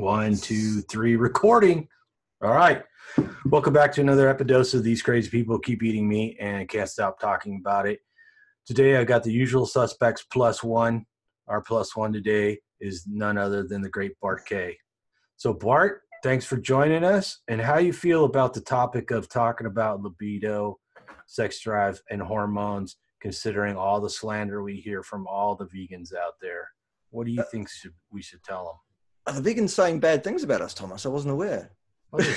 1, 2, 3, recording. All right. Welcome back to another Epidose of These Crazy People Keep Eating Meat and Can't Stop Talking About It. Today I got the usual suspects plus one. Our plus one today is none other than the great Bart K. So Bart, thanks for joining us. And how you feel about the topic of talking about libido, sex drive, and hormones, considering all the slander we hear from all the vegans out there? What do you think we should tell them? Are the vegans saying bad things about us, Thomas? I wasn't aware. Well,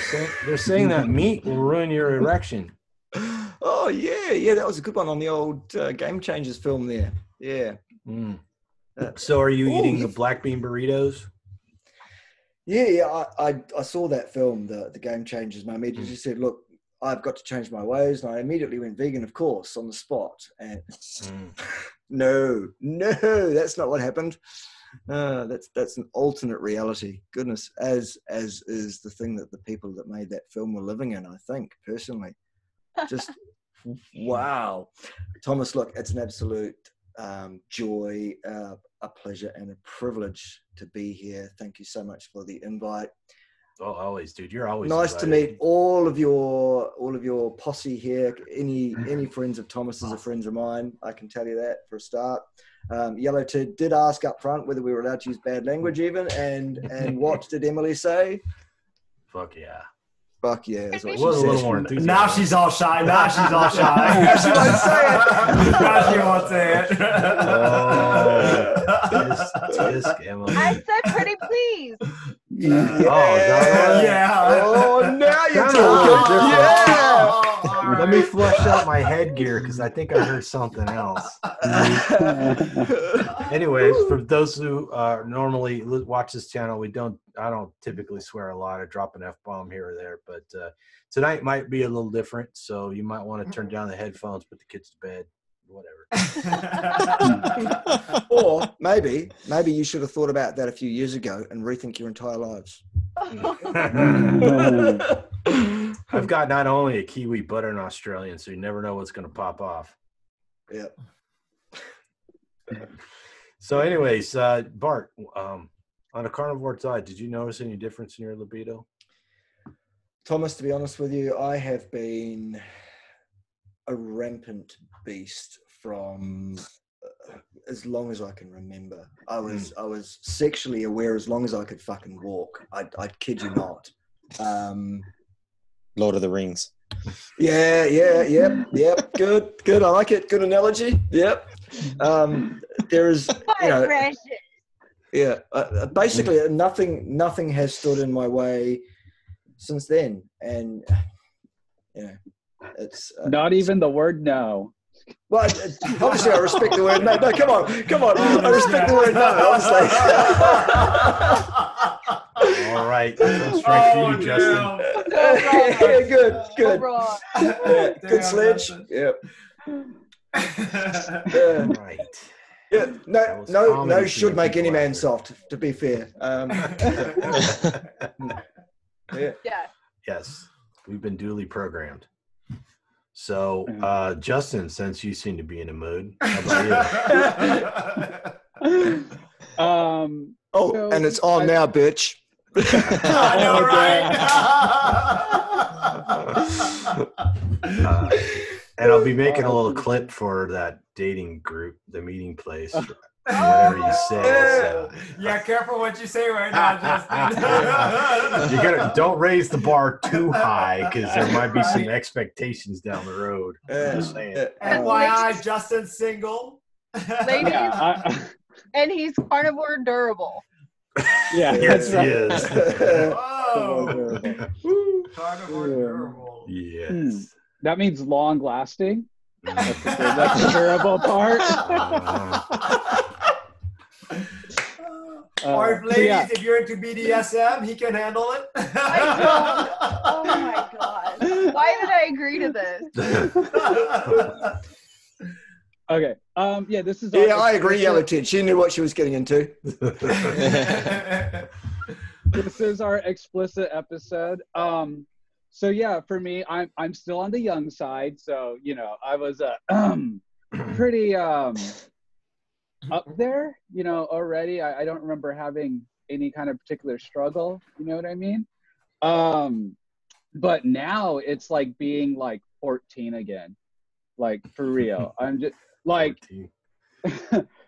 they're saying that meat will ruin your erection. Oh, yeah, that was a good one on the old Game Changers film there. Yeah. So are you eating the black bean burritos? Yeah, I saw that film, the Game Changers. My immediately said, look, I've got to change my ways. And I immediately went vegan, of course, on the spot. And no, that's not what happened. That's an alternate reality. Goodness, as is the thing that the people that made that film were living in, I think, personally. Just, wow. Thomas, look, it's an absolute joy, a pleasure and a privilege to be here. Thank you so much for the invite. Oh, always, dude. You're always nice invited. to meet all of your posse here. Any friends of Thomas's are friends of mine. I can tell you that for a start. Yellow did ask up front whether we were allowed to use bad language even, and what did Emily say? Fuck yeah. Fuck yeah. Is what It was she a little said. more enthusiastic. Now she's all shy. She won't say it. Now she won't say it. Tisk, Emily. I said pretty please. Oh, now you're talking. Yeah. Let me flush out my headgear because I think I heard something else. Anyways, for those who normally watch this channel, I don't typically swear a lot. I drop an F-bomb here or there, but tonight might be a little different, so you might want to turn down the headphones, put the kids to bed, whatever. Or maybe you should have thought about that a few years ago and rethink your entire lives. I've got not only a Kiwi but an Australian, so you never know what's going to pop off. Yep. So anyways, Bart, on a carnivore side, did you notice any difference in your libido? Thomas, to be honest with you, I have been a rampant beast from as long as I can remember. I was sexually aware as long as I could fucking walk. I'd kid you not. Lord of the Rings. Yep. Good. I like it. Good analogy. Yep. There is, basically nothing has stood in my way since then, and it's not even the word no. Well, obviously I respect the word no. No, come on. I respect the word no, honestly. All right. Straight for you, Justin. Good. Good sledge. Yep. Right. Yeah. No should make any man soft, to be fair. Yeah. Yes. We've been duly programmed. So, Justin, since you seem to be in a mood, how about you? And it's on now, bitch. I know, right? And I'll be making a little clip for that dating group, the meeting place, whatever you say. So. Yeah, careful what you say right now, Justin. Don't raise the bar too high because there might be some expectations down the road. Just saying. FYI, Justin's single. Ladies, and he's carnivore durable. Yeah, yes, that's he is. Oh, carnivore durable. Yes. That means long lasting. That's the durable part. Or if ladies, if you're into BDSM, he can handle it. Oh my god! Why did I agree to this? Okay. This is. Yeah, I agree, Yellow Ted. She knew what she was getting into. This is our explicit episode. So yeah, for me, I'm still on the young side. So I was pretty up there. Already. I don't remember having any kind of particular struggle. You know what I mean? But now it's like being like 14 again, like for real. I'm just like, no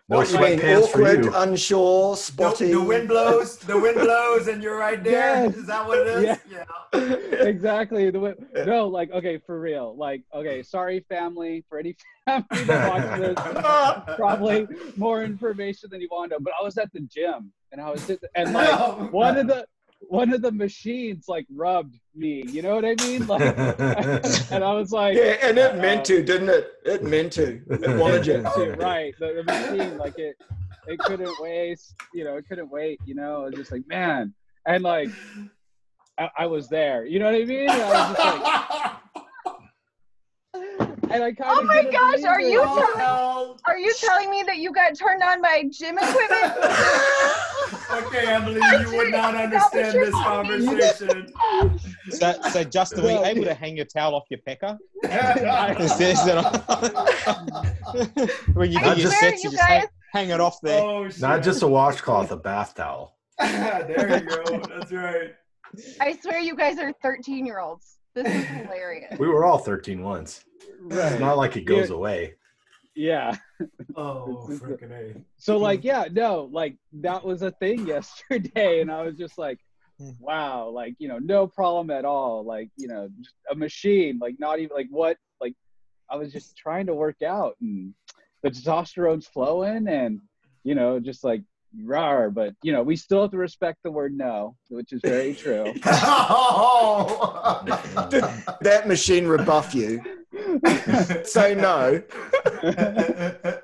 what you mean? sweatpants for Awkward, you. unsure, spotty. The wind blows, and you're right there. Yes. Is that what it is? Yeah. Exactly. No, like, okay, for real. Like, okay, sorry, family, for any family that watches this, probably more information than you want to know. But I was at the gym, and I was and like one of the machines like rubbed me. You know what I mean? Like, and I was like, yeah, and it meant to, didn't it? It meant to. It wanted you. Right. The machine, like it couldn't waste. You know, it couldn't wait. You know, it was just like, man, and like. I was there, you know what I mean? I was just like, and I kind Oh of. my gosh, are you telling me that you got turned on by gym equipment? Okay, Emily, you would not understand this conversation. So Justin, were you able to hang your towel off your pecker? When you get your sets, you just hang it off there. Oh, shit. Not just a washcloth, a bath towel. There you go. That's right. I swear you guys are 13-year-olds. This is hilarious. We were all 13 once. Right. It's not like it goes away. Yeah. Oh, freaking A. So like, yeah, no, like that was a thing yesterday, and I was just like, wow, like, you know, no problem at all. Like, you know, just a machine, like not even like what, like I was just trying to work out, and the testosterone's flowing, and you know, just like rawr, but you know, we still have to respect the word no, which is very true. Did that machine rebuff you? Say no. That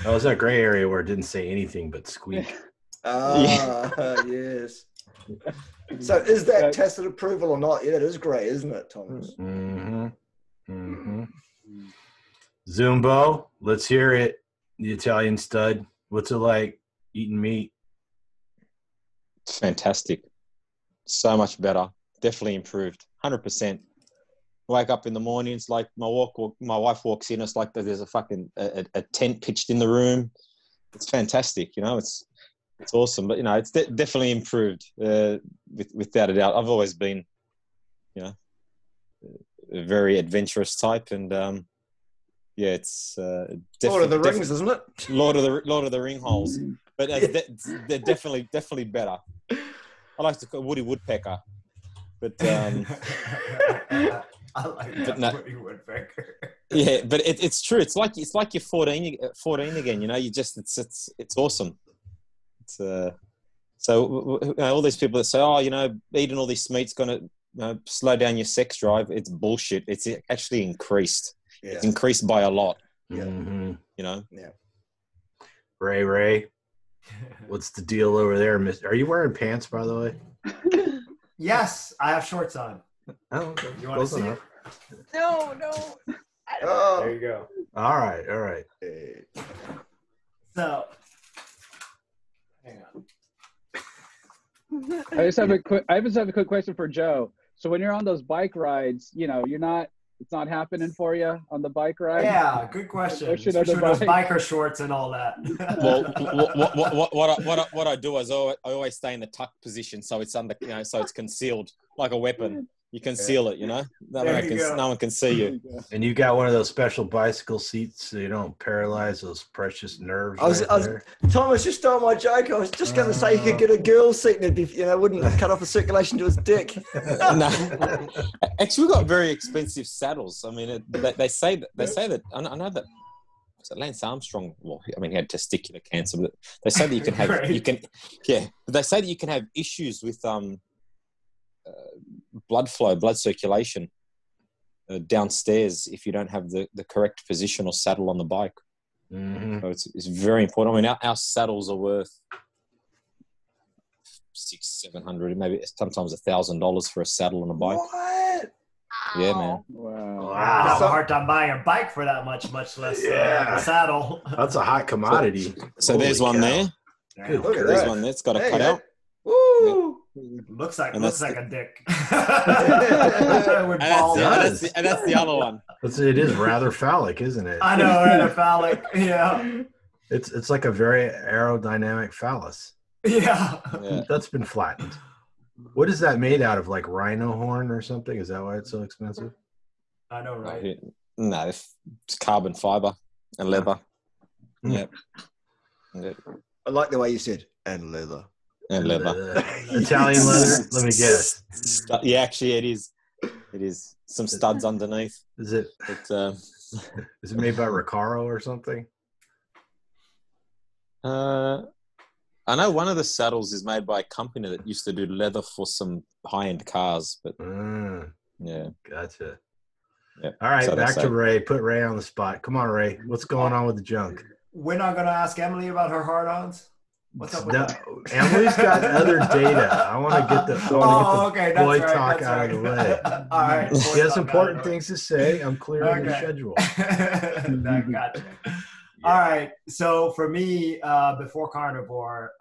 was that gray area where it didn't say anything but squeak. Yes. So is that tacit approval or not? Yeah, it is grey, isn't it, Thomas? Mm-hmm. Mm-hmm. Zumbo, let's hear it. The Italian stud. What's it like eating meat? It's fantastic. So much better. Definitely improved. 100%. Wake up in the mornings, like my wife walks in, it's like there's a fucking a tent pitched in the room. It's fantastic, you know. It's awesome, but you know, it's definitely improved without a doubt. I've always been, you know, a very adventurous type, and yeah, it's Lord of the Rings, isn't it? Lord of the Ring holes, but they're definitely better. I like to call Woody Woodpecker, but I like that Woody Woodpecker. Yeah, but it's true. It's like you're 14 again. You know, it's awesome. It's so all these people that say, oh, you know, eating all this meat's gonna slow down your sex drive. It's bullshit. It's actually increased. Yeah. It's increased by a lot. Yeah. Mm-hmm. You know. Yeah. Ray, what's the deal over there, Mister? Are you wearing pants, by the way? Yes, I have shorts on. Oh, okay. You want to see it? No. There you go. All right. So, hang on. I just have a quick question for Joe. So when you're on those bike rides, you know, it's not happening for you on the bike ride? Yeah, good question. Especially with those biker shorts and all that. Well, what I do is I always stay in the tuck position, so it's under, you know, so it's concealed like a weapon. You conceal it, you know. No one can see you. And you got one of those special bicycle seats so you don't paralyze those precious nerves. Thomas, you stole my joke. I was just going to say you could get a girl's seat and it'd be, you know, wouldn't cut off the circulation to his dick. No, actually, we got very expensive saddles. I mean, they say that. I know that. So Lance Armstrong, well, I mean, he had testicular cancer, but they say that you can have but they say that you can have issues with blood flow, blood circulation downstairs if you don't have the correct position or saddle on the bike. Mm-hmm. So it's very important. I mean, our saddles are worth $600-700, maybe sometimes $1,000 for a saddle on a bike. What? Yeah, man. Wow. I have a hard time buying a bike for that much less a saddle. That's a hot commodity. So there's one there. Good. There's one there. It's got a cutout. Woo! Looks like a dick. And that's the other one. It is rather phallic, isn't it? I know, rather phallic. Yeah. It's like a very aerodynamic phallus. Yeah. That's been flattened. What is that made out of? Like rhino horn or something? Is that why it's so expensive? I know, right? No, it's carbon fiber and leather. Yeah. I like the way you said, and leather. And leather. Italian leather? Let me guess. Yeah, actually, it is. It is. Some studs underneath. Is it? Is it made by Recaro or something? I know one of the saddles is made by a company that used to do leather for some high-end cars, but yeah. Gotcha. Yeah. All right, back to Ray. Put Ray on the spot. Come on, Ray. What's going on with the junk? We're not going to ask Emily about her hard-ons? What's up with that? Emily's got other data. I want to get the boy talk out of the way. All right. She has important things to say. I'm clearing the schedule. Gotcha. Yeah. All right. So for me, before Carnivore,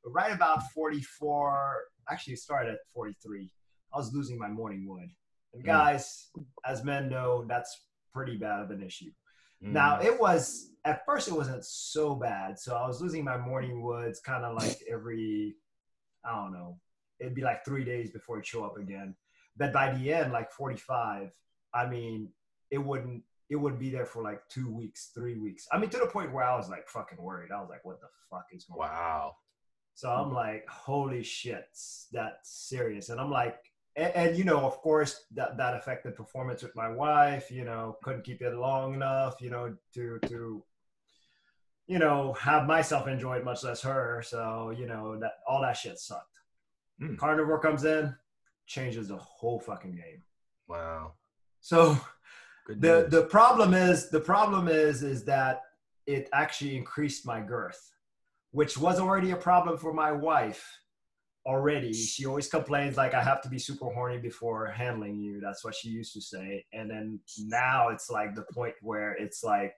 right about 44, actually it started at 43, I was losing my morning wood. And guys, as men know, that's pretty bad of an issue. Now, at first it wasn't so bad. So I was losing my morning woods kind of like every, I don't know, it'd be like 3 days before it'd show up again. But by the end, like 45, I mean, it wouldn't be there for like 2 weeks, 3 weeks. I mean, to the point where I was like fucking worried. I was like, what the fuck is going on? Wow. So I'm like, holy shit, that's serious. And I'm like, and you know, of course, that affected performance with my wife, you know, couldn't keep it long enough, you know, to you know, have myself enjoy it, much less her. So, you know, that all that shit sucked. Carnivore comes in, changes the whole fucking game. Wow. So the problem is that it actually increased my girth, which was already a problem for my wife already. She always complains like, I have to be super horny before handling you. That's what she used to say. And then now it's like the point where it's like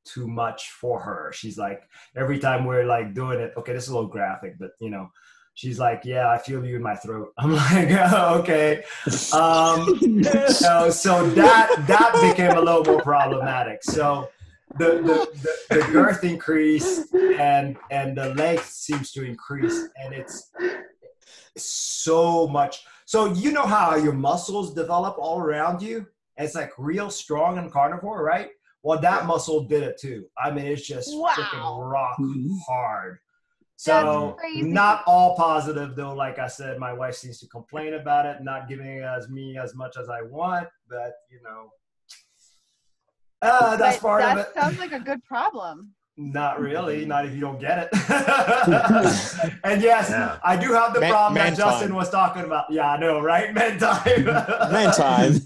too much for her. She's like, every time we're like doing it, okay, this is a little graphic, but you know, she's like, yeah, I feel you in my throat. I'm like, oh, okay. So that became a little more problematic. So the girth increased and the length seems to increase, and it's so much. So you know how your muscles develop all around you? And it's like real strong in Carnivore, right? Well, that muscle did it too. I mean, it's just freaking rock hard. So not all positive though. Like I said, my wife seems to complain about it, not giving me as much as I want, but you know, that's part of it. That sounds like a good problem. Not really, not if you don't get it. And yes, I do have the problem that Justin was talking about. Yeah, I know, right? Man time. Man time.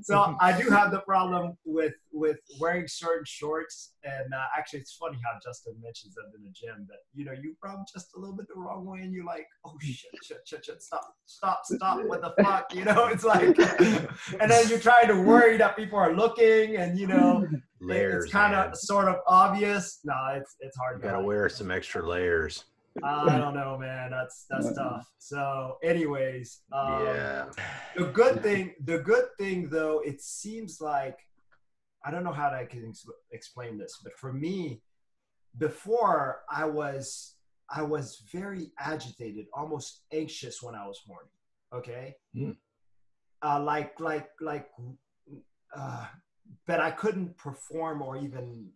So I do have the problem with wearing certain shorts. And actually, it's funny how Justin mentions them in the gym. But, you know, you rub just a little bit the wrong way and you're like, oh, shit, stop, what the fuck? You know, it's like, and then you're trying to worry that people are looking and, you know, layers, it's kind of sort of obvious. No, it's hard. You gotta wear some extra layers. I don't know, man. That's tough. So, anyways, yeah. The good thing though, it seems like, I don't know how I can explain this, but for me, before I was very agitated, almost anxious when I was horny. Okay, but I couldn't perform or even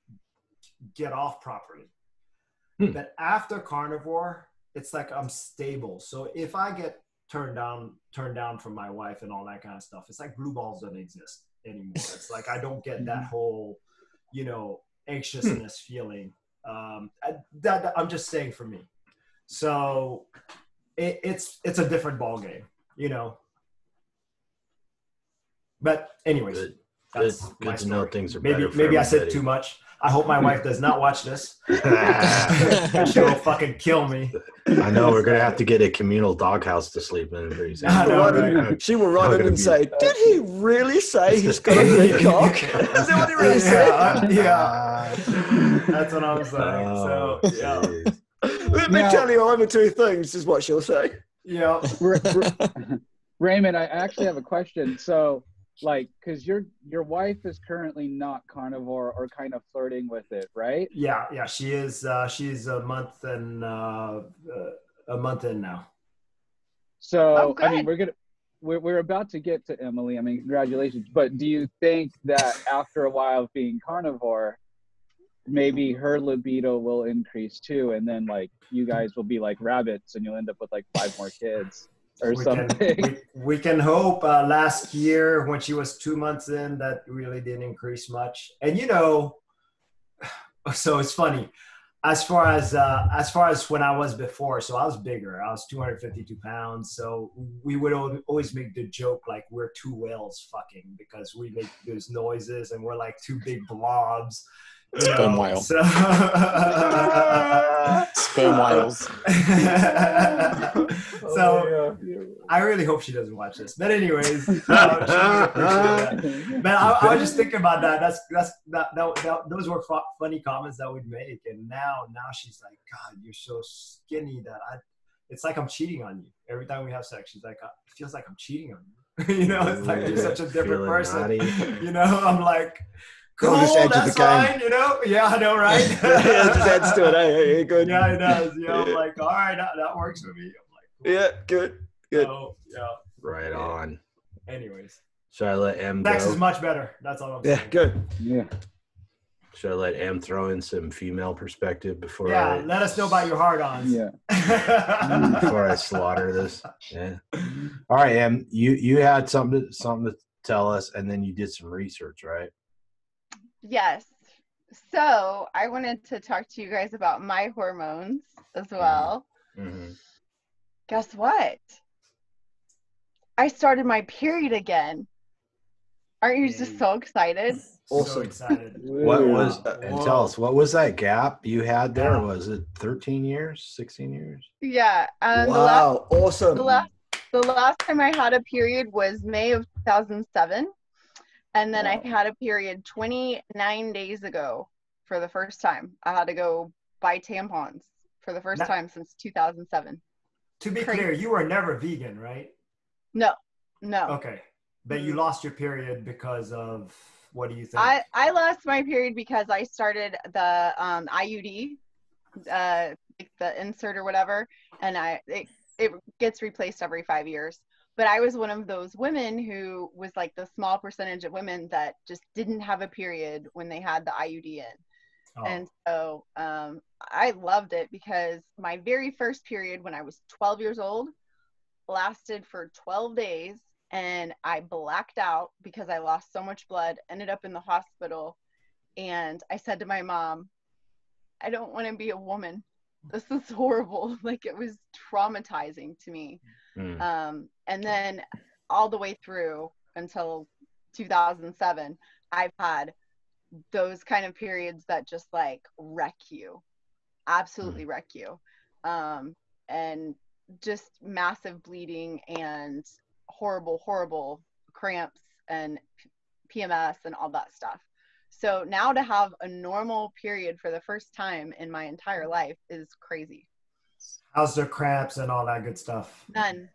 get off properly. But after Carnivore, it's like I'm stable. So if I get turned down from my wife and all that kind of stuff, it's like blue balls don't exist anymore. It's like I don't get that whole, you know, anxiousness feeling. That I'm just saying for me. So it's a different ball game, you know. But anyways. Good to know things are better. Maybe I said too much. I hope my wife does not watch this. She'll fucking kill me. I know we're gonna have to get a communal doghouse to sleep in pretty soon. She will run in and say, "Did he really say he's got a big cock? Is that what he really said?" Yeah, that's what I'm saying. So yeah. Let me tell you over two things. Is what she'll say. Yeah. Raymond, I actually have a question. So like, because your wife is currently not carnivore or kind of flirting with it, right? Yeah, she is. She's a month in now. So Oh, I mean, good. we're about to get to Emily. I mean, congratulations. But do you think that after a while of being carnivore, maybe her libido will increase too, and then like you guys will be like rabbits, and you'll end up with like 5 more kids or something? We can hope. Last year, when she was 2 months in, that really didn't increase much. And so it's funny. As far as when I was before, so I was bigger. I was 252 pounds. So we would always make the joke like we're 2 whales fucking, because we make those noises and we're like 2 big blobs. Sperm whale. So Sperm whales. So I really hope she doesn't watch this. But anyways, she would appreciate that. Man, I was just thinking about that. Those were funny comments that we'd make. And now she's like, God, you're so skinny that it's like I'm cheating on you. Every time we have sex, she's like, it feels like I'm cheating on you. It's like you're such a different person. I'm like, cool, that's fine, Yeah, I know, right? Just adds to it. Hey, good. Yeah, it does. I'm like, all right, that works for me. I'm like, cool. Yeah, good. So, yeah. Right on. Anyways. Should I let M go? Sex is much better. That's all I'm saying. Yeah, good. Yeah. Should I let M throw in some female perspective before let us know about your hard-ons. Yeah. before I slaughter this? Yeah. All right, M, you had something to tell us, and then you did some research, right? Yes. So I wanted to talk to you guys about my hormones as well. Mm-hmm. Guess what? I started my period again. Aren't you just so excited? So excited. What was and tell us, what was that gap you had there? Was it 13 years, 16 years? Yeah. Wow, awesome. The last time I had a period was May of 2007. And then I had a period 29 days ago for the first time. I had to go buy tampons for the first time since 2007. To be clear, you were never vegan, right? No. Okay. But you lost your period because of, what do you think? I lost my period because I started the IUD, the insert or whatever, and it gets replaced every 5 years. But I was one of those women who was like the small percentage of women that just didn't have a period when they had the IUD in. Oh. And so I loved it because my very first period when I was 12 years old lasted for 12 days. And I blacked out because I lost so much blood, ended up in the hospital. And I said to my mom, I don't want to be a woman. This is horrible. Like, it was traumatizing to me. And then all the way through until 2007, I've had those kind of periods that just like wreck you, absolutely wreck you. And just massive bleeding and horrible cramps and PMS and all that stuff. So now to have a normal period for the first time in my entire life is crazy. How's their cramps and all that good stuff? None.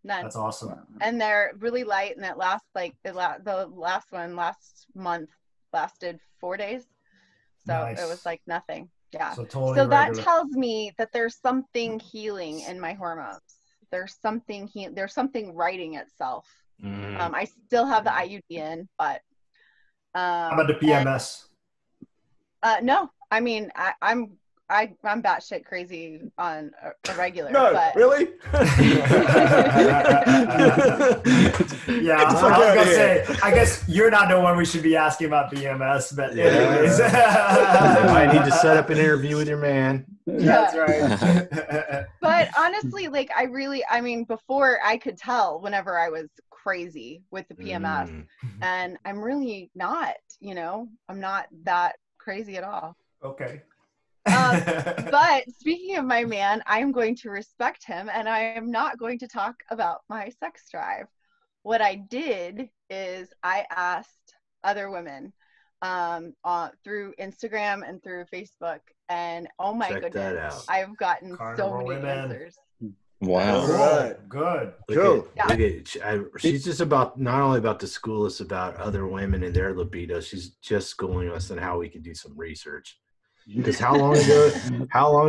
That's awesome. And they're really light, and it lasts like the last one last month lasted 4 days. So nice. It was like nothing. Yeah. So totally that tells me that there's something healing in my hormones. There's something writing itself. I still have the IUD in, but how about the PMS? No, I mean I'm batshit crazy on a regular. No, but... really? Yeah, I was gonna say, I guess you're not the one we should be asking about PMS, but anyways. I need to set up an interview with your man. That's right. But honestly, like I mean, before I could tell whenever I was crazy with the PMS, and I'm really not, I'm not that crazy at all. Okay. But speaking of my man, I am going to respect him, and I am not going to talk about my sex drive. What I did is I asked other women through Instagram and through Facebook, and oh my goodness, I've gotten so many answers. Wow. All right. Good. Cool. She's just about not only about to school us about other women and their libido. She's just schooling us on how we can do some research. Because how long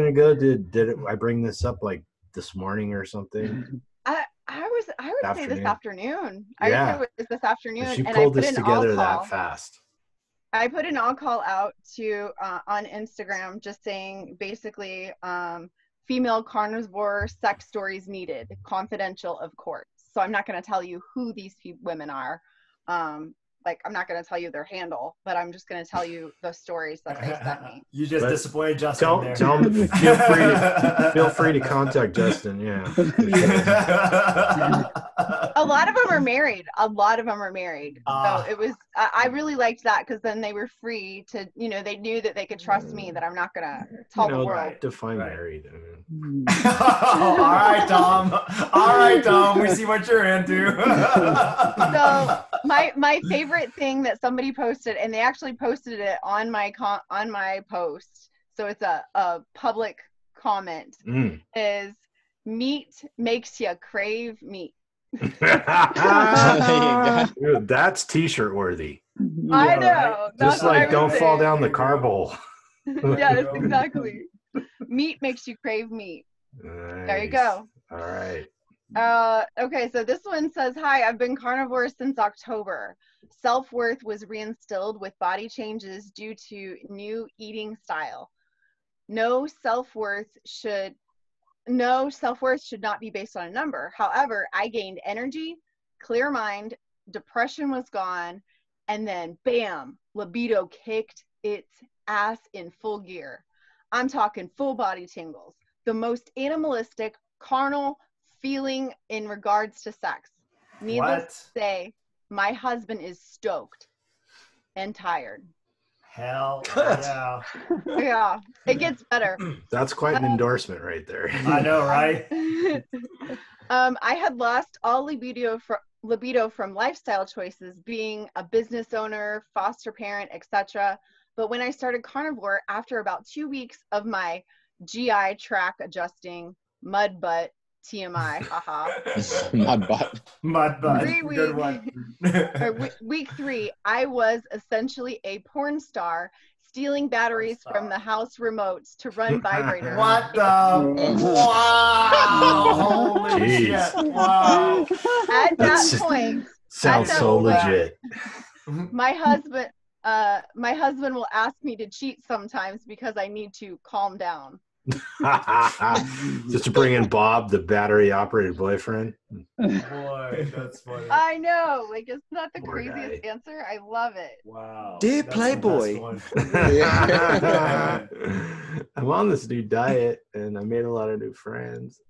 ago did I bring this up? Like this morning or something? I would say this afternoon. I would say it was this afternoon. If she and pulled I put this an together all-call. that fast. I put an all-call out to on Instagram, just saying basically, female carnivore sex stories needed, confidential, of course. So I'm not going to tell you who these women are. Like, I'm not going to tell you their handle, but I'm just going to tell you the stories that they sent me. You just disappointed Justin there. Tell him, feel free to contact Justin. Yeah. A lot of them are married. So it was, I really liked that, because then they were free to, they knew that they could trust me, that I'm not going to tell the world. Define married. All right, Tom. We see what you're into. So my favorite thing that somebody posted, and they actually posted it on my post, so it's a public comment, is meat makes you crave meat. Dude, that's t-shirt worthy. I know. Just like don't fall down the carb hole. Yeah, that's exactly. Meat makes you crave meat. Nice. There you go. All right. Okay, so this one says, hi, I've been carnivore since October. Self-worth was reinstilled with body changes due to new eating style. No self-worth should not be based on a number. However, I gained energy, clear mind, depression was gone, and then bam, libido kicked its ass in full gear. I'm talking full body tingles, the most animalistic, carnal feeling in regards to sex. Needless to say, my husband is stoked and tired. Hell yeah. Yeah, it gets better. That's quite an endorsement right there. I know, right? I had lost all libido from lifestyle choices, being a business owner, foster parent, etc. But when I started carnivore, after about 2 weeks of my GI tract adjusting, mud butt, TMI, haha. Mud butt. 3 weeks, Good one. week 3, I was essentially a porn star, stealing batteries from the house remotes to run vibrators. What the? Wow! Holy shit! Wow! At that point, sounds so legit. My husband will ask me to cheat sometimes because I need to calm down. Just to bring in Bob, the battery operated boyfriend. Boy, that's funny. I know, like, isn't that the Poor craziest guy. answer? I love it. Wow. Dear That's Playboy. I'm on this new diet and I made a lot of new friends.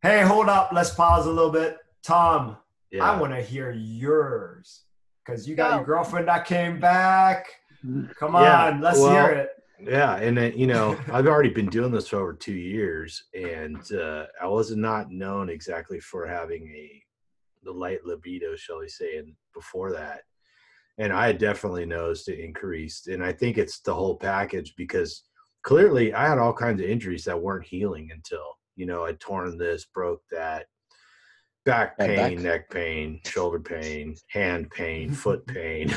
Hey, hold up. Let's pause a little bit. Tom, Yeah. I want to hear yours because you got your girlfriend that came back. Come on, let's hear it. Yeah, and I've already been doing this for over 2 years, and I was not known exactly for having the light libido, shall we say, and before that. And I had definitely noticed it increased, and I think it's the whole package because clearly I had all kinds of injuries that weren't healing until, I'd torn this, broke that, back pain, neck pain, shoulder pain, hand pain, foot pain,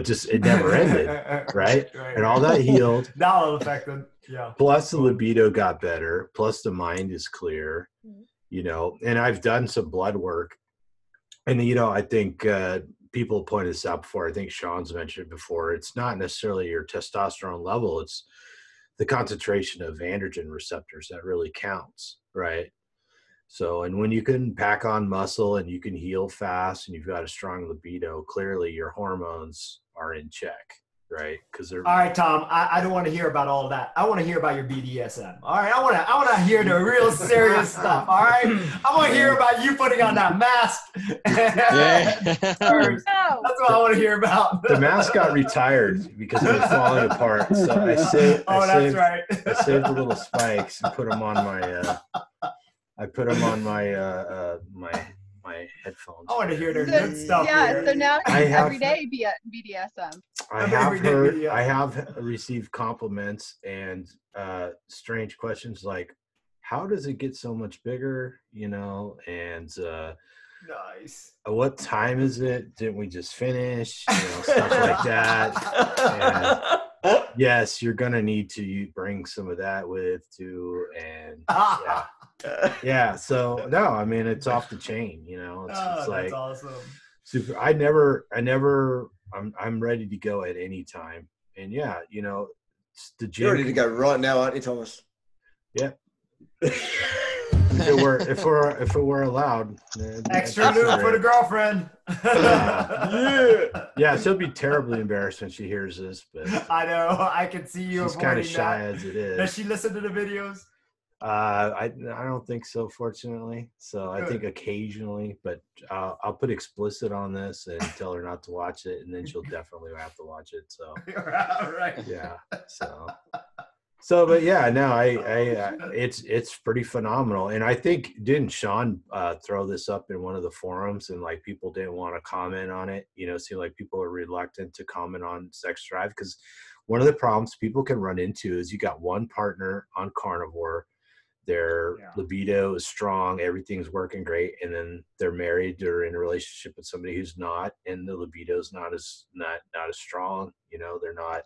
just it never ended, right? And all that healed. Now affected, yeah. Plus the libido got better, plus the mind is clear, and I've done some blood work. And, I think people pointed this out before. I think Sean's mentioned it before. It's not necessarily your testosterone level. It's the concentration of androgen receptors that really counts, right? So, and when you can pack on muscle and you can heal fast and you've got a strong libido, clearly your hormones are in check, right? Because they're all right, Tom. I don't want to hear about all that. I want to hear about your BDSM. All right, I want to hear the real serious stuff. All right, I want to hear about you putting on that mask. First. That's what I want to hear about. The mask got retired because it was falling apart. So I saved the little spikes and put them on my. I put them on my my headphones. I want to hear their good stuff. Yeah, here. so now every day BDSM. I have received compliments and strange questions like, how does it get so much bigger? You know, and Nice. what time is it? Didn't we just finish? You know, stuff like that. And yes, you're gonna need to bring some of that with too, and yeah. So no, I mean it's off the chain. You know, it's That's like awesome. super. I'm ready to go at any time, and yeah, you know, the gym. You're ready to go right now, aren't you, Thomas? Yeah. if it were allowed. Extra lube for the girlfriend. Yeah, she'll be terribly embarrassed when she hears this, but I know. I can see you. she's kind of shy that. as it is. Does she listen to the videos? I don't think so, fortunately. So I think occasionally, but I'll put explicit on this and tell her not to watch it, and then she'll definitely have to watch it. So Right. yeah. So, but yeah, no, it's pretty phenomenal. And I think, didn't Sean throw this up in one of the forums and like people didn't want to comment on it? You know, seem like people are reluctant to comment on sex drive because one of the problems people can run into is you got one partner on Carnivore, their libido is strong, everything's working great, and then they're married or in a relationship with somebody who's not, and the libido is not as strong. You know, they're not.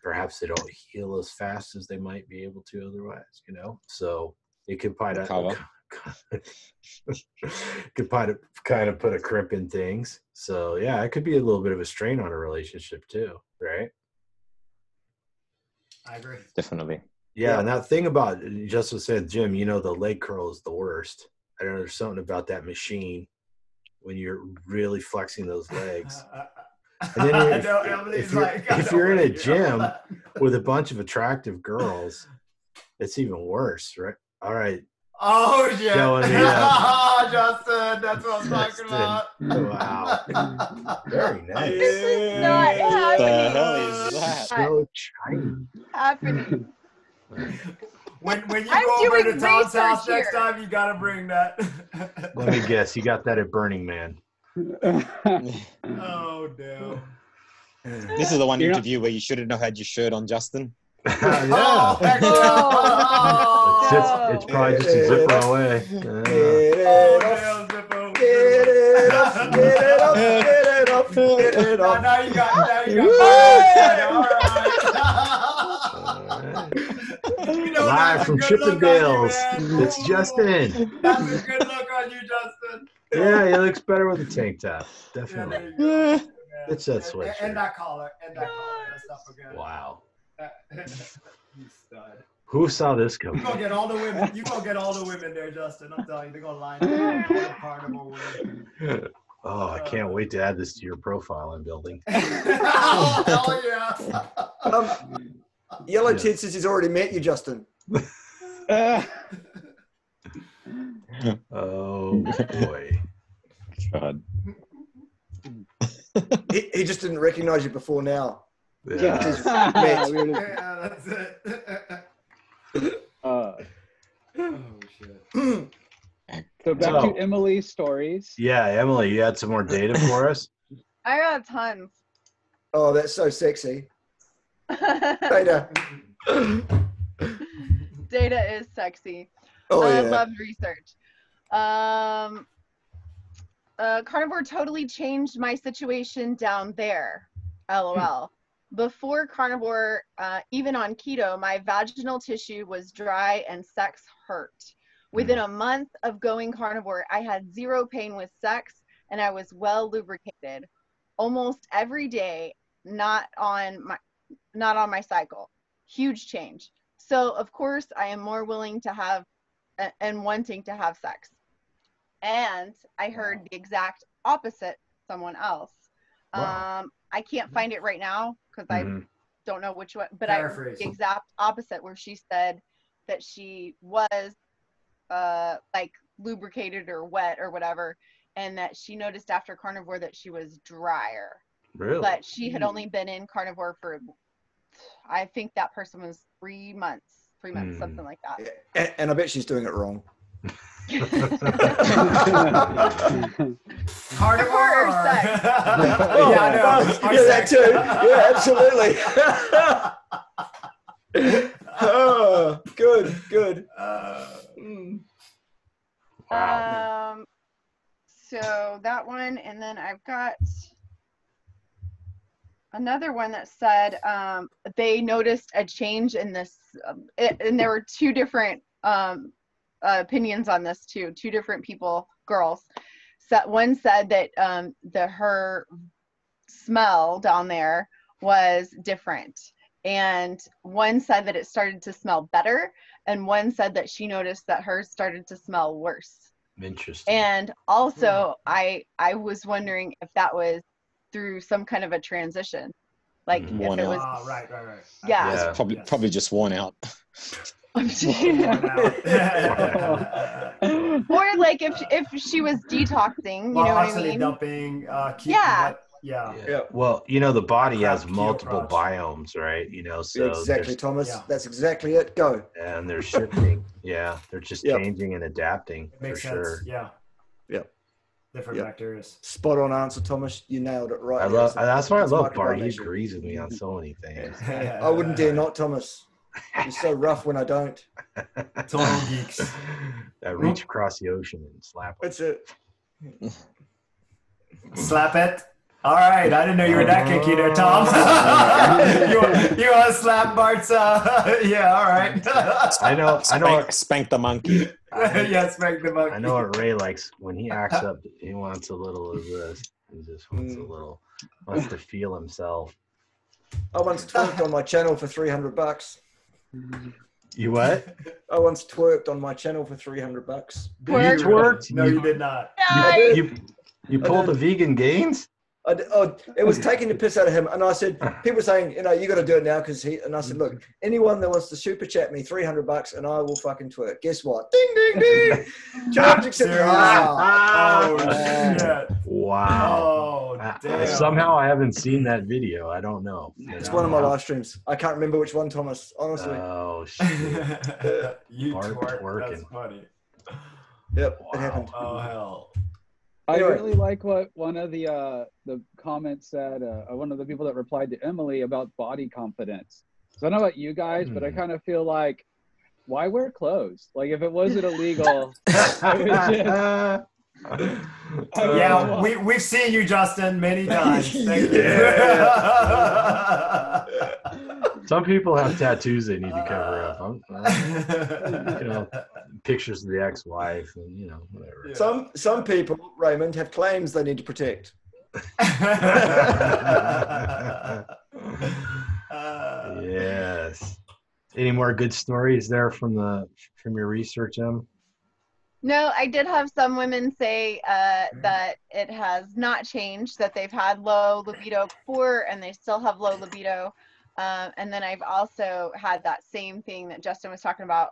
Perhaps they don't heal as fast as they might be able to otherwise, you know. So it could kind of put a crimp in things. So yeah, it could be a little bit of a strain on a relationship too, right? I agree. Definitely. Yeah, and that thing about Justin said, Jim, you know, the leg curl is the worst. I don't know, there's something about that machine when you're really flexing those legs. And then if you're in a gym with a bunch of attractive girls, it's even worse, right? All right. Oh, yeah. Showing me Justin, that's what I'm talking about. Wow. Very nice. This is not happening. The hell is that? So shiny. Happening. When you I'm go over to doing Tom's house research next time, you gotta bring that. Let me guess, you got that at Burning Man. Oh, damn. This is the one interview where you shouldn't have had your shirt on, Justin. Yeah. Oh, heck no. It's probably just a zipper away. Get it up. Now you got Live from Chippendales. It's Justin. That's a good look on you, Justin. Yeah, he looks better with a tank top. Definitely. It's that sweatshirt. And that collar. That's not for good. Wow. You stud. Who saw this coming? You gonna get all the women. You gonna get all the women there, Justin. I'm telling you, they're gonna line up all the Carnivore women. Oh, I can't wait to add this to your profile I'm building. Oh, hell yeah. Yellow Tid says he's already met you, Justin. Oh boy. God. He just didn't recognize you before now. Yeah. Yeah, that's it. Oh, shit. So back to Emily's stories. Yeah, Emily, you had some more data for us? I got tons. Oh, that's so sexy. Data. Data is sexy. Oh, I yeah. loved research. Carnivore totally changed my situation down there. LOL. Before Carnivore, even on keto, my vaginal tissue was dry and sex hurt. Within a month of going Carnivore, I had zero pain with sex and I was well lubricated almost every day, not on my cycle. Huge change. So of course I am more willing to have and wanting to have sex. And I heard the exact opposite someone else. Wow. I can't find it right now because I don't know which one, but I heard the exact opposite where she said that she was like lubricated or wet or whatever, and that she noticed after Carnivore that she was drier. Really? But she had only been in Carnivore for, I think that person was 3 months, something like that. And I bet she's doing it wrong. Carnivore or sex? Yeah, I know. Yeah, that too. Yeah, absolutely. Oh, Good. Wow. So that one, and then I've got another one that said they noticed a change in this, and there were two different opinions on this too. Two different people, girls. So one said that her smell down there was different, and one said that it started to smell better, and one said that she noticed that hers started to smell worse. Interesting. And also, I was wondering if that was through some kind of a transition, like if Worn it out. was Right. Yeah. It's probably just worn out. or like if she was detoxing, you know what I mean? Dumping, Yeah. Yeah. Well, the body Crap, has multiple keto crotch. biomes, right? So Exactly, there's- Thomas. Yeah. That's exactly it. Go. and they're shifting. Yeah, they're just Yep. changing and adapting It makes for sense. sure. Yeah. Yep. Different Yep. bacteria. Spot on answer, Thomas. You nailed it right. I there. love. So That's why I it's a love Bart. microbiome He issue. agrees with me on so many things. I wouldn't dare not, Thomas. You're so rough when I don't. Total geeks. I reach across the ocean and slap. That's it. Slap it. All right. I didn't know you were that kinky there, Tom. you want to slap Bart's? Yeah. All right. I know. Spank the monkey. Yeah, spank the monkey. I know what Ray likes when he acts up. He wants a little of this. He just wants a little. Wants to feel himself. I once twerked on my channel for $300. You what? I once twerked on my channel for $300. Twerked? You twerked? No, you did not. Nice. You pulled the vegan gains? It was taking the piss out of him, and I said, people were saying, you got to do it now because and I said, look, anyone that wants to super chat me $300 and I will fucking twerk. Guess what? Ding, ding, ding. Charge accepted. Oh, shit. Wow. Oh, damn. Somehow I haven't seen that video. I don't know. It's one of my live streams. I can't remember which one, Thomas, honestly. Oh, shit. You Bart twerk. That's twerking. funny. Yep, Wow. it happened. Oh, hell. I Anyway. really like what one of the comments said. One of the people that replied to Emily about body confidence. So I don't know about you guys, but I kind of feel like, why wear clothes? Like if it wasn't illegal, Yeah, we've seen you, Justin, many times. Thank you. Some people have tattoos they need to cover up. Pictures of the ex-wife and whatever. Yeah. Some people, Raymond, have claims they need to protect. Yes. Any more good stories there from your research, Em? No, I did have some women say that it has not changed, that they've had low libido before and they still have low libido. And then I've also had that same thing that Justin was talking about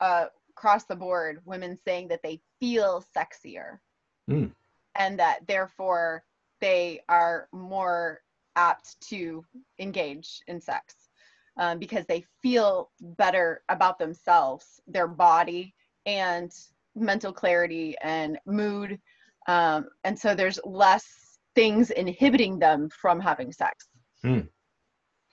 across the board, women saying that they feel sexier and that therefore they are more apt to engage in sex because they feel better about themselves, their body, and mental clarity and mood. And so there's less things inhibiting them from having sex.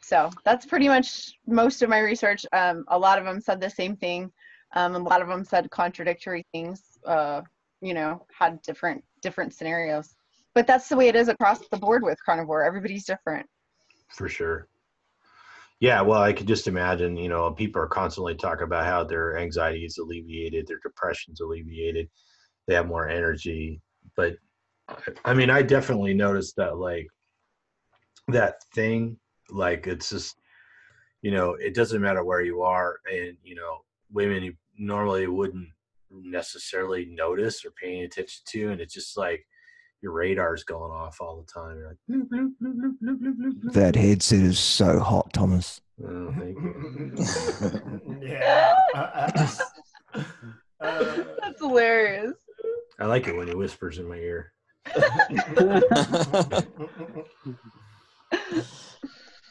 So that's pretty much most of my research. A lot of them said the same thing. A lot of them said contradictory things, had different scenarios. But that's the way it is across the board with carnivore. Everybody's different. For sure. Yeah, well, I could just imagine, people are constantly talking about how their anxiety is alleviated, their depression's alleviated, they have more energy. But, I mean, I definitely noticed that, that thing, it's just, it doesn't matter where you are. And, women you normally wouldn't necessarily notice or paying attention to. And it's just your radar's going off all the time. You're like, bloop, bloop, bloop, bloop, bloop, bloop, bloop, bloop. That headset is so hot, Thomas. Oh, thank you. Yeah. That's hilarious. I like it when he whispers in my ear.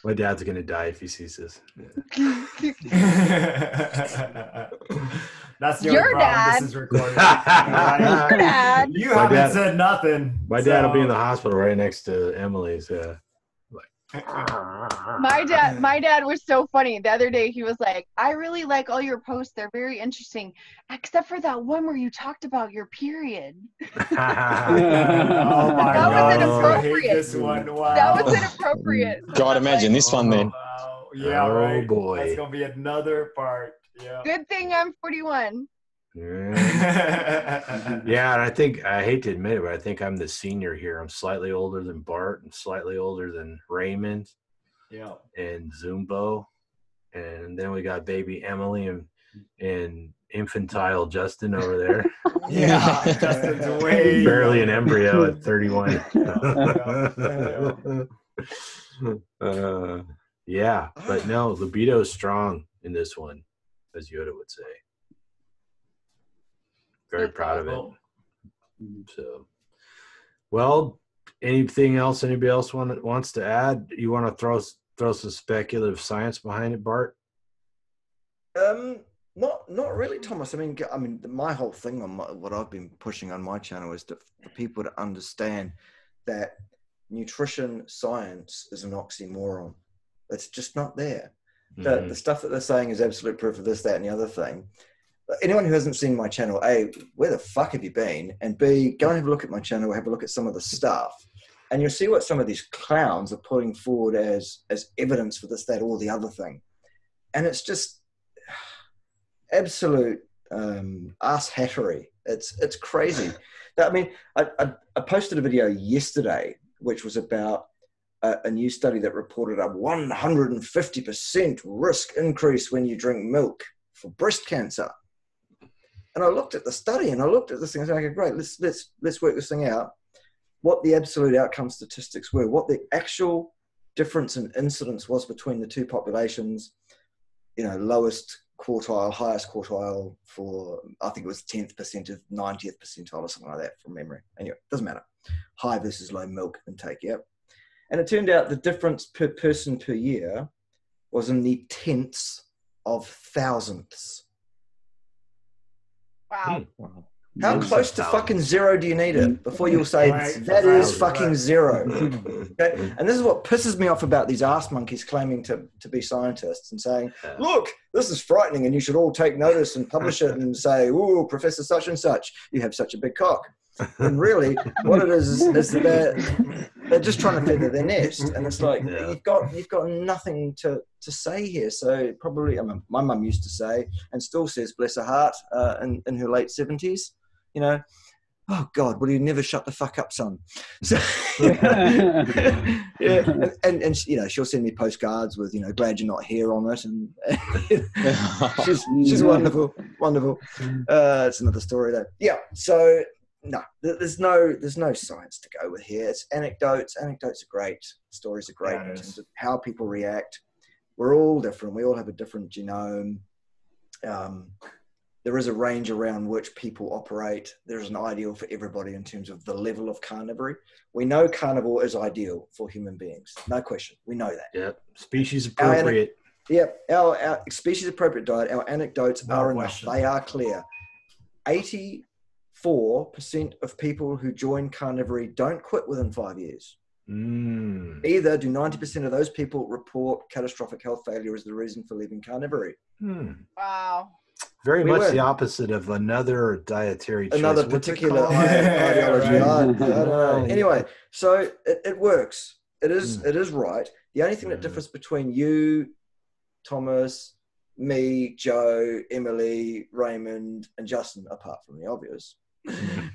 My dad's going to die if he sees this. That's the Your only problem. dad. This is recorded. Your dad. You My haven't dad- said nothing. My dad will be in the hospital right next to Emily's. My dad was so funny. The other day he was like, I really like all your posts. They're very interesting. Except for that one where you talked about your period. Oh my That God. was I hate inappropriate. this one. Wow. That was inappropriate. God, imagine this one then. Wow. Yeah, Oh, right. boy. That's gonna be another part. Yeah. Good thing I'm 41. Yeah, and I think, I hate to admit it, but I think I'm the senior here. I'm slightly older than Bart and slightly older than Raymond Yeah. and Zumbo. And then we got baby Emily and infantile Justin over there. Yeah. Justin's way Barely an younger. embryo at 31. Yeah, but no, libido is strong in this one, as Yoda would say. Very proud of it. So, well, anything else anybody else wants to add? You want to throw some speculative science behind it, Bart? Not really, Thomas. I mean, my whole thing on what I've been pushing on my channel is for people to understand that nutrition science is an oxymoron. It's just not there. The stuff that they're saying is absolute proof of this, that, and the other thing. Anyone who hasn't seen my channel, A, where the fuck have you been? And B, go and have a look at my channel, have a look at some of the stuff, and you'll see what some of these clowns are putting forward as evidence for this, that, or the other thing. And it's just absolute ass hattery. It's crazy. I mean, I posted a video yesterday, which was about a new study that reported a 150% risk increase when you drink milk for breast cancer. And I looked at the study and I looked at this thing and I said, okay, great, let's work this thing out. What the absolute outcome statistics were, what the actual difference in incidence was between the two populations, lowest quartile, highest quartile for, I think it was 10th percentile, 90th percentile or something like that from memory. Anyway, it doesn't matter. High versus low milk intake, yep. And it turned out the difference per person per year was in the tenths of thousandths. Wow. How close to fucking zero do you need it before you'll say that is fucking zero? Okay? And this is what pisses me off about these ass monkeys claiming to be scientists and saying, look, this is frightening and you should all take notice and publish it and say, ooh, Professor such and such, you have such a big cock. And really, what it is that they're just trying to feather their nest. And it's like, you've got nothing to say here. So probably, my mum used to say, and still says, bless her heart, in her late 70s, oh God, will you never shut the fuck up, son? So, yeah, and she'll send me postcards with, glad you're not here on it, and she's wonderful. It's another story though. Yeah, so no, there's no science to go with here. It's anecdotes. Anecdotes are great. Stories are great in terms of how people react. We're all different. We all have a different genome. There is a range around which people operate. There's an ideal for everybody in terms of the level of carnivory. We know carnivore is ideal for human beings. No question. We know that. Yep. Species appropriate. Our species appropriate diet, our anecdotes are enough. They are clear. 84% of people who join carnivory don't quit within 5 years. Either do 90% of those people report catastrophic health failure as the reason for leaving carnivory. Wow. Very much the opposite of another dietary choice. Another particular ideology. Right. I don't know. Anyway, so it works. It is right. The only thing that differs between you, Thomas, me, Joe, Emily, Raymond, and Justin, apart from the obvious,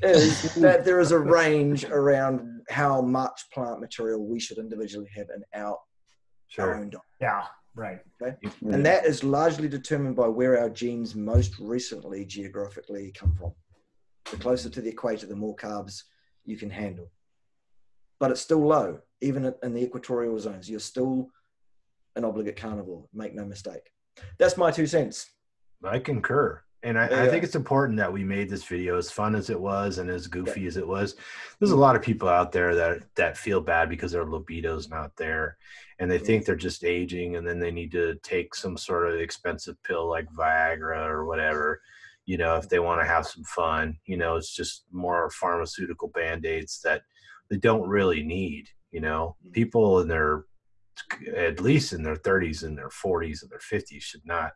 is that there is a range around how much plant material we should individually have in our own diet. Yeah, right. Okay? And that is largely determined by where our genes most recently geographically come from. The closer to the equator, the more carbs you can handle. But it's still low. Even in the equatorial zones, you're still an obligate carnivore. Make no mistake. That's my 2 cents. I concur. And I think it's important that we made this video as fun as it was and as goofy as it was. There's a lot of people out there that feel bad because their libido's not there. And they think they're just aging and then they need to take some sort of expensive pill like Viagra or whatever, if they want to have some fun. It's just more pharmaceutical Band-Aids that they don't really need. People in their at least in their 30s and their 40s and their 50s should not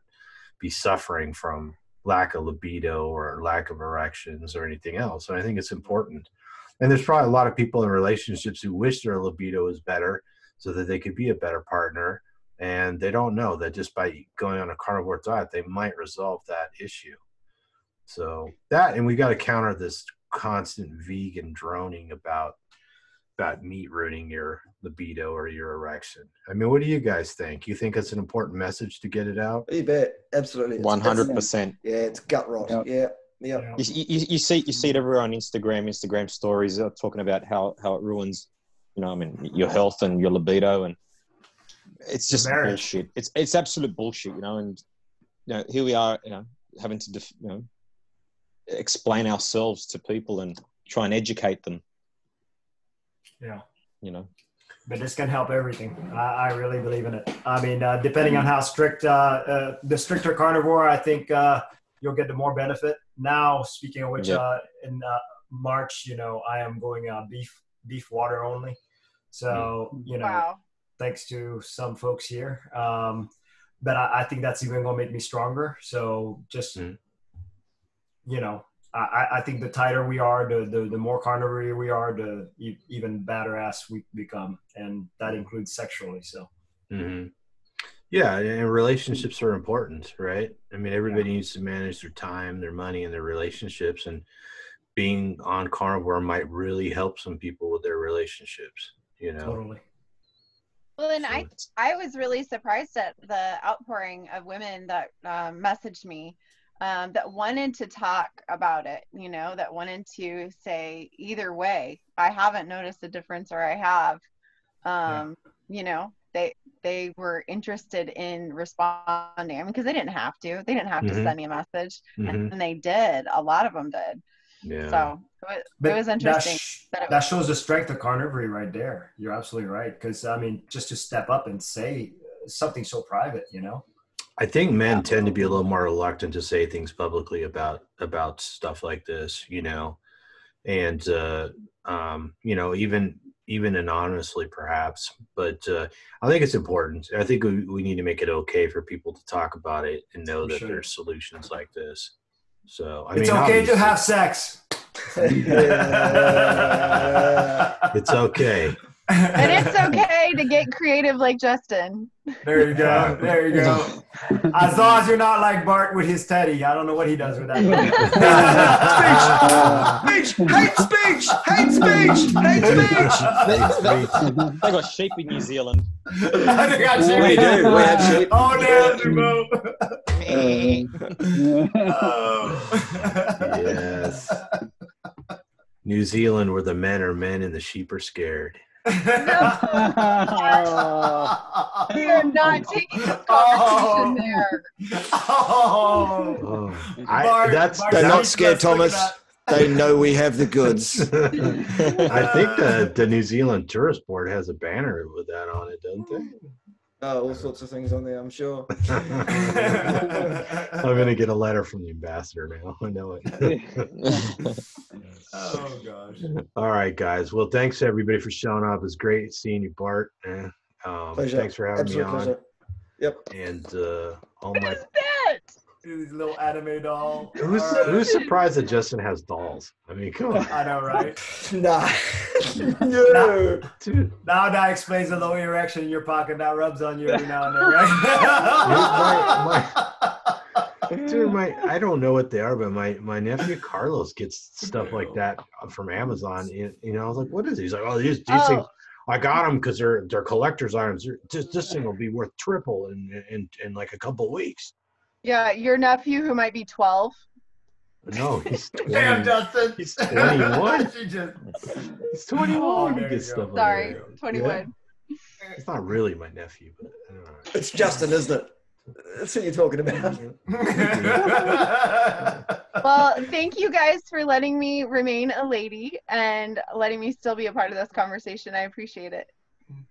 be suffering from lack of libido or lack of erections or anything else. And I think it's important. And there's probably a lot of people in relationships who wish their libido was better so that they could be a better partner. And they don't know that just by going on a carnivore diet, they might resolve that issue. So that, and we got to counter this constant vegan droning about meat ruining your libido or your erection. I mean, what do you guys think? You think it's an important message to get it out? You bet, absolutely. 100%. Yeah, it's gut rot. Yep. Yeah. You see it everywhere on Instagram stories talking about how it ruins, your health and your libido, and it's just bullshit. It's absolute bullshit, and here we are, having to explain ourselves to people and try and educate them. Yeah. But this can help everything. I really believe in it. I mean, depending on how strict, the stricter carnivore, I think you'll get the more benefit. Now, speaking of which, in March, I am going beef water only. So, Wow. Thanks to some folks here. But I think that's even going to make me stronger. So just, I think the tighter we are, the more carnivore we are, the even badder ass we become, and that includes sexually. So, yeah, and relationships are important, right? I mean, everybody needs to manage their time, their money, and their relationships, and being on carnivore might really help some people with their relationships. Totally. Well, and I was really surprised at the outpouring of women that messaged me. That wanted to talk about it, that wanted to say either way, I haven't noticed a difference or I have, they were interested in responding. I mean, because they didn't have to send me a message, and they did. A lot of them did. Yeah. So it was interesting. That shows the strength of carnivore right there. You're absolutely right. Because I mean, just to step up and say something so private, I think men tend to be a little more reluctant to say things publicly about stuff like this, and even anonymously perhaps. But I think it's important. I think we need to make it okay for people to talk about it and know that there's solutions like this. So it's okay to have sex. It's okay. And it's okay to get creative like Justin. There you go. As long as you're not like Bart with his teddy. I don't know what he does with that. Hate speech. They got sheep in New Zealand. We do. We have sheep. Oh, damn, Yes. New Zealand, where the men are men and the sheep are scared. We are not taking this conversation there. They're not scared, Thomas. They know we have the goods. I think the New Zealand Tourist Board has a banner with that on it, doesn't they? All sorts of things on there, I'm sure. I'm going to get a letter from the ambassador now. I know it. Oh, gosh. All right, guys. Well, thanks, everybody, for showing up. It's great seeing you, Bart. Pleasure. Thanks for having me on. Pleasure. Yep. And all my... His little anime doll. Who's surprised that Justin has dolls? I mean, come on. I know, right? Nah. No. Dude. Now that explains the low erection in your pocket that rubs on you every now and then, right? Dude, I don't know what they are, but my nephew Carlos gets stuff like that from Amazon. I was like, what is it? He's like, oh, these things. I got them because they're collector's items. This thing will be worth triple in like a couple of weeks. Yeah, your nephew who might be 12. No, he's 20. Damn, Justin. He's 21. He's 21. Oh, He gets stuff Sorry, like that. 21. Yeah. It's not really my nephew, but I don't know. It's Justin, isn't it? That's what you're talking about. Well, thank you guys for letting me remain a lady and letting me still be a part of this conversation. I appreciate it.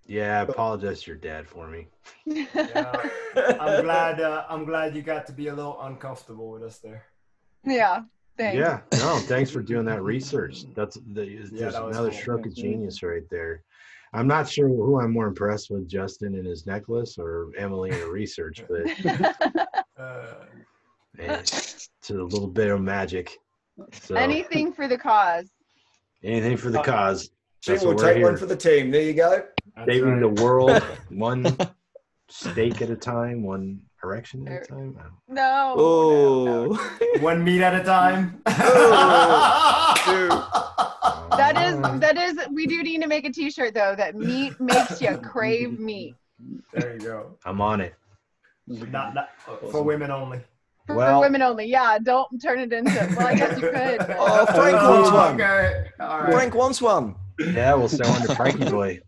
Yeah, I apologize to your dad for me. Yeah, I'm glad you got to be a little uncomfortable with us there. Yeah, thanks. Yeah, no, thanks for doing that research. There's that was another cool. stroke of genius right there. I'm not sure who I'm more impressed with, Justin and his necklace or Emily and her research, but it's a little bit of magic. So Anything for the cause. anything for the cause. She That's will what we're take one here. for the team. There you go. Saving the world one steak at a time, one erection at a time. No. Oh. One meat at a time. That is. We do need to make a T-shirt though. That meat makes you crave meat. There you go. I'm on it. Not for women only. For women only. Yeah, don't turn it into. Well, I guess you could. But... Oh, Frank wants one. Okay. All right. Frank wants one. Yeah, we'll sell one to Frankie Boy.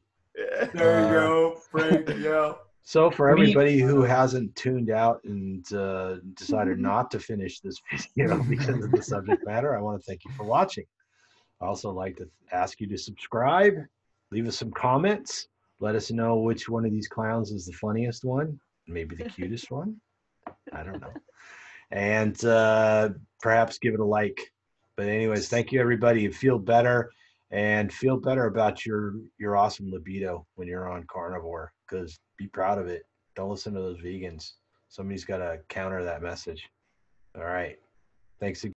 There you go, Frank. Yeah. So for everybody who hasn't tuned out and decided not to finish this video because of the subject matter, I want to thank you for watching. I also like to ask you to subscribe, leave us some comments, let us know which one of these clowns is the funniest one, maybe the cutest one. I don't know. And perhaps give it a like. But anyways, thank you everybody. Feel better and feel better about your awesome libido when you're on carnivore, because be proud of it. Don't listen to those vegans. Somebody's got to counter that message. All right. Thanks again.